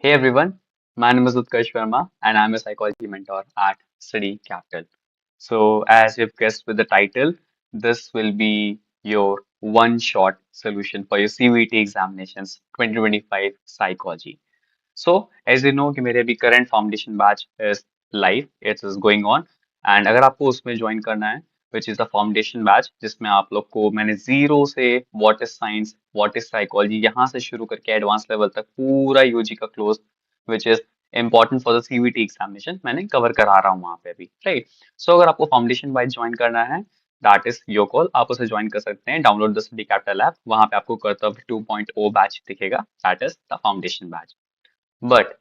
Hey everyone, my name is Utkarsh Verma and I'm a psychology mentor at Study Capital. So, as you've guessed with the title, this will be your one-shot solution for your CUET examinations 2025 psychology. So, as you know कि मेरे अभी current foundation batch is live, it is going on and अगर आपको उसमें join करना है which is the foundation batch जिसमें आप लोग को मैंने जीरो से what is science, what is psychology यहाँ से शुरू करके advanced level तक पूरा यूजी का close which is important for the CVT examination मैंने cover करा रहा हूँ वहाँ पे अभी right. So अगर आपको foundation batch join करना है that is your call, आप उसे ज्वाइन कर सकते हैं download the study capital app वहां पे आपको कर्तव्य 2.0 बैच दिखेगा that is the foundation batch but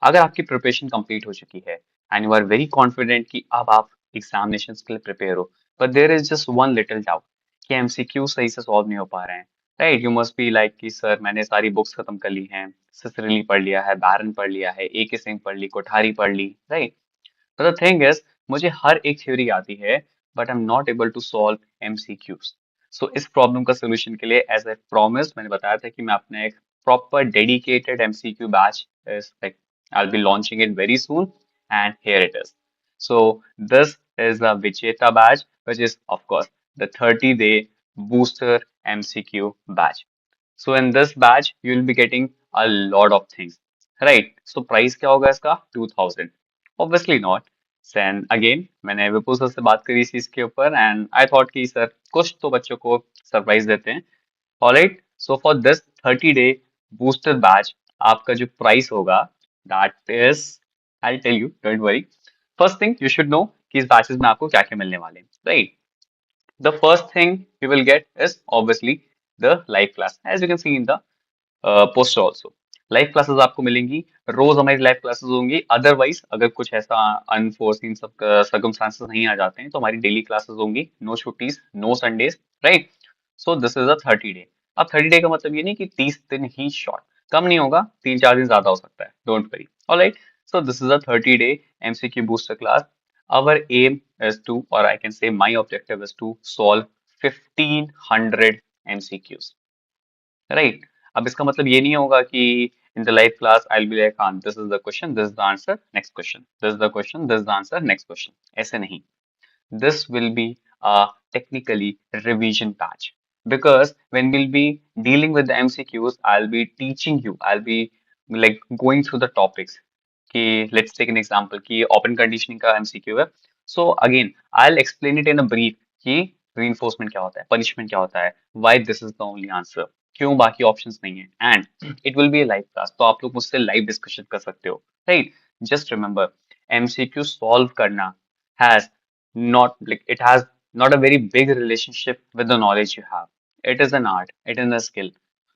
अगर आपकी प्रिपरेशन कंप्लीट हो चुकी है and you are very confident कि अब आप एग्जामिनेशन के लिए प्रिपेयर हो but there is just one little doubt कि एमसीक्यू सही से सॉल्व नहीं हो पा रहे हैं right you must be like कि सर मैंने सारी बुक्स खत्म कर ली हैं सिसरली पढ़ लिया है बैरन पढ़ लिया है ए के सिंह पढ़ ली कोठारी पढ़ ली right but the thing is मुझे हर एक थ्योरी आती है but I am not able to solve MCQs so इस प्रॉब्लम का सोल्यूशन के लिए एज ए प्रॉमिस मैंने बताया था कि मैं अपने एक proper dedicated MCQ batch is like I will be launching it very soon and here it is so this is the Vicheta batch, which is of course the 30-day booster MCQ batch. So in this batch, you will be getting a lot of things, right? So price क्या होगा इसका 2000. Obviously not. Then again, मैंने विपुल sir से बात करी इस चीज के ऊपर and I thought कि सर कुछ तो बच्चों को सरप्राइज देते हैं. Alright. So for this 30-day booster batch, आपका जो प्राइस होगा that is I'll tell you, don't worry. First thing you should know कि इस बैचेस में आपको क्या क्या मिलने वाले हैं, right? The first thing you will get is obviously the live class as you can see in the poster also live classes आपको मिलेंगी रोज हमारी लाइव क्लासेस होंगी अदरवाइज अगर कुछ ऐसा अनफोर्सिन सब सर्कमस्टांसेस नहीं आ जाते हैं तो हमारी डेली क्लासेस होंगी नो छुट्टीज no Sundays right so this is a 30 day अब 30 डे का मतलब ये नहीं कि 30 दिन ही शॉर्ट कम नहीं होगा 3-4 दिन ज्यादा हो सकता है don't worry alright so this is a 30 day MCQ booster class our aim is to or I can say my objective is to solve 1500 MCQs right अब इसका मतलब ये नहीं होगा कि in the live class I will be like हाँ this is the question this is the answer next question this is the question this is the answer next question ऐसे नहीं this will be a technically revision batch because when we'll be dealing with the MCQs, I'll be teaching you, I'll be like going through the topics. कि let's take an example कि open conditioning का MCQ है. So again, I'll explain it in a brief कि reinforcement क्या होता है, punishment क्या होता है, why this is the only answer, क्यों बाकी options नहीं है, and it will be a live class. तो आप लोग मुझसे live discussion कर सकते हो, right? Just remember, MCQ solve करना has not like it has not a very big relationship with the knowledge you have. It is an art, it is a skill.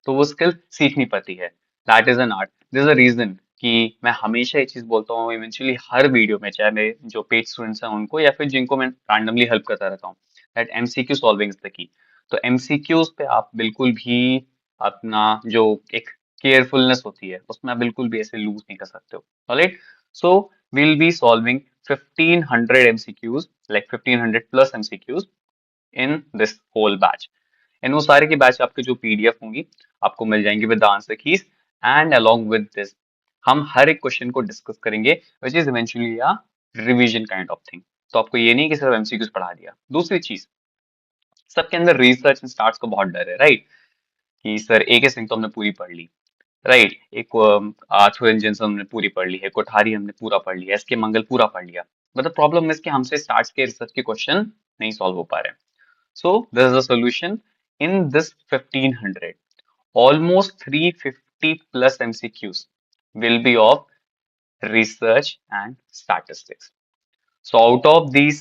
तो वो स्किल सीखनी पड़ती है. That is an art. There's a reason कि मैं हमेशा ये चीज बोलता हूँ इवेंचुअली हर वीडियो में चाहे मेरे जो पेड स्टूडेंट्स हैं उनको या फिर जिनको मैं रैंडमली हेल्प करता रहता हूँ that MCQ solving is the key तो एमसीक्यूज पे आप बिल्कुल भी अपना जो एक केयरफुलनेस होती है उसमें आप बिल्कुल भी ऐसे लूज नहीं कर सकते हो alright so we'll be solving 1500 MCQs, like 1500 plus MCQs in this whole batch. And वो सारे की बैच आपके जो पीडीएफ होंगी आपको मिल जाएंगी with the answer keys and along with this हम हर एक क्वेश्चन को डिस्कस करेंगे which is eventually a revision kind of thing तो आपको ये नहीं कि सिर्फ एमसीक्यूज पढ़ा दिया दूसरी चीज सबके अंदर रिसर्च एंड स्टार्ट्स को बहुत डर है राइट कि सर ए के सिंह तो हमने पूरी पढ़ ली राइट एक आर्थर इंजन हमने पूरी पढ़ ली है कोठारी हमने पूरा पढ़ लिया एस के मंगल पूरा पढ़ लिया बट द प्रॉब्लम इज कि हमसे स्टार्ट के रिसर्च के क्वेश्चन नहीं सॉल्व हो पा रहे सो this is a solution in this 1500 almost 350 plus MCQs will be of research and statistics so out of these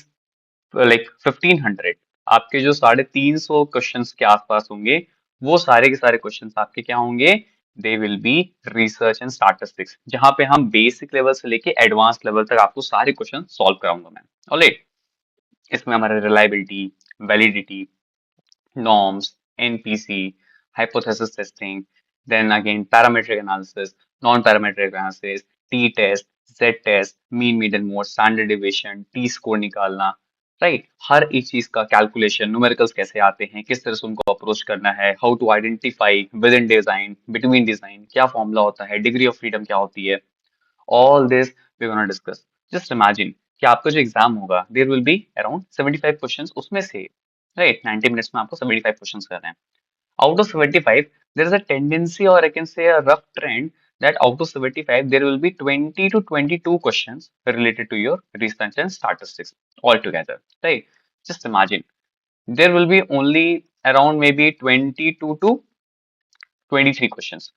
like 1500 आपके जो 350 क्वेश्चंस के आसपास होंगे वो सारे के सारे क्वेश्चंस आपके क्या होंगे they will be research and statistics जहां पे हम बेसिक लेवल से लेके एडवांस लेवल तक आपको सारे क्वेश्चन सॉल्व कराऊंगा मैं ऑलराइट इसमें हमारा reliability validity norms npc hypothesis testing then again parametric analysis non-parametric analysis t test z test mean median mode standard deviation t score निकालना राइट। हर एक चीज का कैलकुलेशन, न्यूमेरिकल्स कैसे आते हैं, किस तरह से उनको अप्रोच करना है, how to identify within design, between design क्या फॉर्मूला होता है, डिग्री ऑफ फ्रीडम क्या होती है, all this we gonna discuss. Just imagine कि आपका जो एग्जाम होगा there will be around 75 questions, उसमें से राइट 90 मिनट्स में आपको 75 क्वेश्चंस करने हैं। Out of 75, there is a tendency, or I can say a rough trend, that out of 75, there will be 20 to 22 questions related to your research and statistics altogether. Right? Just imagine there will be only around maybe 22 to 23 questions.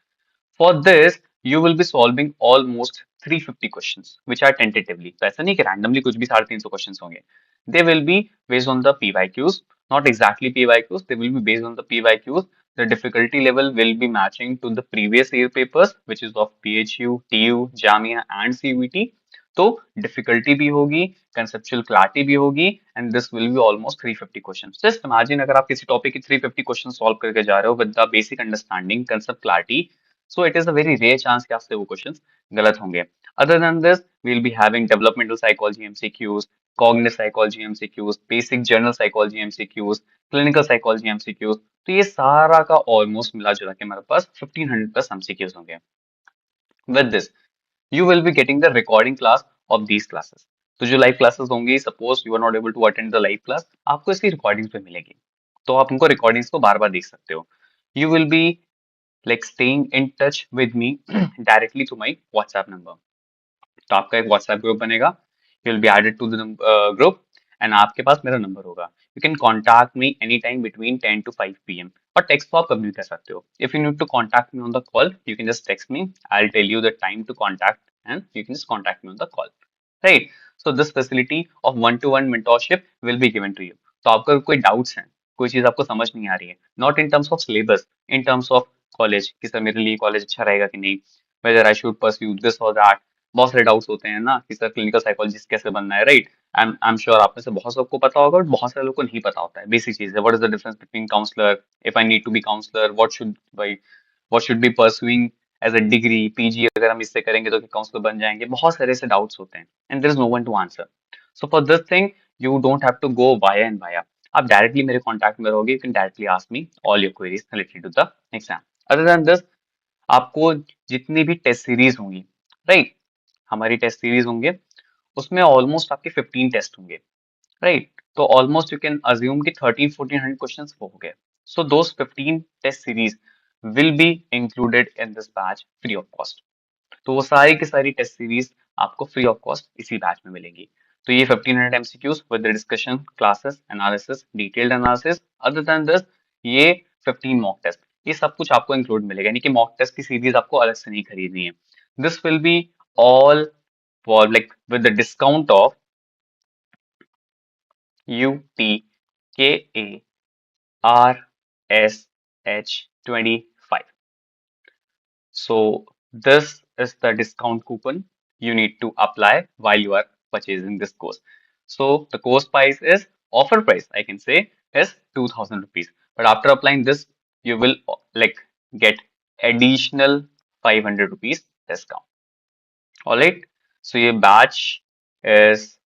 For this, you will be solving almost 350 questions, which are tentatively. तो ऐसा नहीं कि randomly कुछ भी 350 questions होंगे. They will be based on the PYQs, not exactly PYQs. They will be based on the PYQs. The difficulty level will be matching to the previous year papers, which is of PHU, TU, JAMIA, and CUET. तो difficulty भी होगी, conceptual clarity भी होगी, and this will be almost 350 questions. Just imagine अगर आप किसी topic की 350 question solve करके जा रहे हो with the basic understanding, concept clarity, so it is a very rare chance कि आपसे वो क्वेश्चंस गलत होंगे। Other than this, we'll be having developmental psychology MCQs, cognitive psychology MCQs, basic general psychology MCQs, clinical psychology MCQs। तो ये सारा का almost मिला जुला के हमारे पास 1500 प्लस MCQs होंगे। With this, you will be getting the recording class of these classes। तो जो लाइव क्लासेस होंगी, suppose you are not able to attend the live class, आपको इसकी रिकॉर्डिंग्स पे मिलेगी, तो आप उनको रिकॉर्डिंग्स को बार बार देख सकते हो। You will be like staying in touch with me directly to my WhatsApp number। तो आपका एक WhatsApp ग्रुप बनेगा, you will be added to the group, and आपके पास मेरा नंबर होगा। You can contact me any time between 10 to 5 PM, और text तो आप कभी भी कर सकते हो। If you need to contact me on the call, you can just text me, I will tell you the time to contact, and you can just contact me on the call. Right. So this facility of one to one mentorship will be given to you. तो आपका कोई doubts हैं, कोई चीज आपको समझ नहीं आ रही है, not in terms of syllabus, in terms of college, कि सर मेरे लिए कॉलेज अच्छा रहेगा कि नहीं, whether I should pursue this और दैट, बहुत सारे डाउट्स होते हैं ना कि सर क्लिनिकल साइकोलॉजिस्ट कैसे बनना है। राइट। आई एम श्योर आप में से बहुत सबको पता होगा, बट बहुत सारे लोगों को नहीं पता होता है। बेसिक चीज है, what is the difference between counsellor, if I need to be counsellor, what should be pursuing as a degree, PG अगर हम इससे करेंगे तो काउंसलर बन जाएंगे। बहुत सारे ऐसे डाउट्स होते हैं, and there is no one to answer. So for this thing, you don't have to go via and via. आप डायरेक्टली मेरे कॉन्टैक्ट में रहोगे, you can directly ask me all your queries related to the exam. Other than this, आपको जितनी भी test series होंगी, right, हमारी test series होंगे, उसमें ऑलमोस्ट आपके 15 टेस्ट होंगे। राइट। तो ऑलमोस्ट यू कैन अज्यूम कि 1300-1400 क्वेश्चंस वो हो गए। So those 15 test series will be included in this batch free of cost. तो वो सारी की सारी टेस्ट सीरीज आपको फ्री ऑफ कॉस्ट इसी बैच में मिलेंगी। तो ये 1500 MCQs with discussion, classes, analysis, detailed analysis. Other than this, ये 15 मॉक टेस्ट, ये सब कुछ आपको इंक्लूड मिलेगा, यानी कि मॉक टेस्ट की सीरीज आपको अलग से नहीं खरीदनी है। This will be all for like with the discount of UTKARSH25। So this is the discount coupon you need to apply while you are purchasing this course. So the course price is, offer price I can say, is 2000 rupees. But after applying this, you will like get additional 500 rupees discount. All right. So ये batch is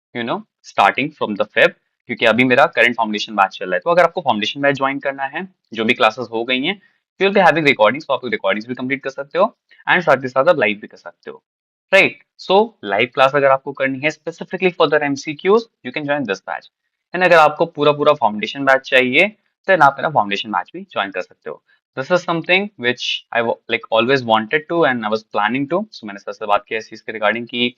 starting from the Feb, क्योंकि अभी मेरा current foundation batch चल रहा है। तो अगर आपको फाउंडेशन बैच ज्वाइन करना है, जो भी क्लासेस हो गई हैं, you will be having recordings, तो आप रिकॉर्डिंग्स भी कंप्लीट कर सकते हो, एंड साथ ही साथ आप लाइव भी कर सकते हो। राइट। सो लाइव क्लास अगर आपको करनी है specifically for the MCQs, you can join this batch. And अगर आपको पूरा पूरा फाउंडेशन बैच चाहिए, देन आप मेरा फाउंडेशन बैच भी ज्वाइन कर सकते हो। This is something which I like always wanted to, and I was planning to. So मैंने सर से बात की इस चीज के रिगार्डिंग की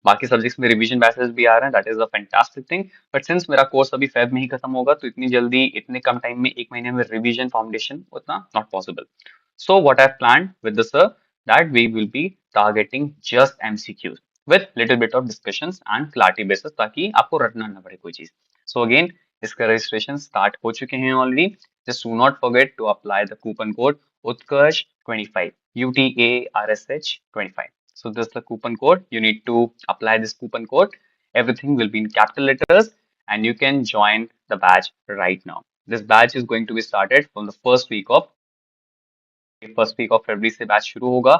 बाकी सब्जेक्ट्स में रिवीजन बैचेस भी आ रहे हैं, that is a fantastic thing. But since मेरा कोर्स अभी फेब में ही खत्म होगा, तो इतनी जल्दी इतने कम टाइम में, एक महीने में रिवीजन फाउंडेशन उतना not possible. So what I plan with the sir, that we will be targeting just MCQs with little bit of discussions and clarity basis, ताकि आपको रटना ना पड़े कोई चीज। सो अगेन, इसका रजिस्ट्रेशन स्टार्ट हो चुके हैं already. Just do not forget to apply the coupon code Utkarsh 25, UTARSH 25। So this is the coupon code. You need to apply this coupon code. Everything will be in capital letters, and you can join the batch right now. This batch is going to be started from the first week of February से batch शुरू होगा।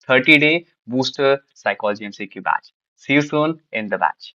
30-day booster psychology MCQ batch. See you soon in the batch.